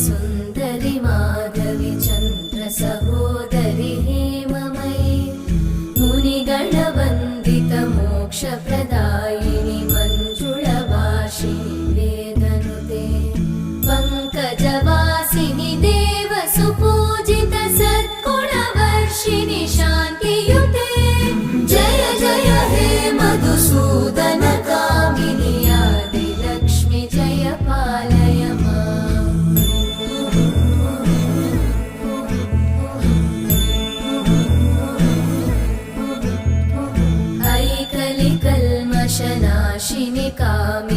सुन्दरि माधवि चन्द्र सहोदरि हेममयि मुनिगणवन्दित मोक्षप्रदायिनि मञ्जुळभाषिणि वेदनुते पङ्कजवासिनि देवसुपूजित सद्गुणवर्षिणि शान्तियुते जय जय हे मधुसूदन कामिनि आदिलक्ष्मि जय पालय माम्। ऐकलिकल्मषनाशिनि कामिनि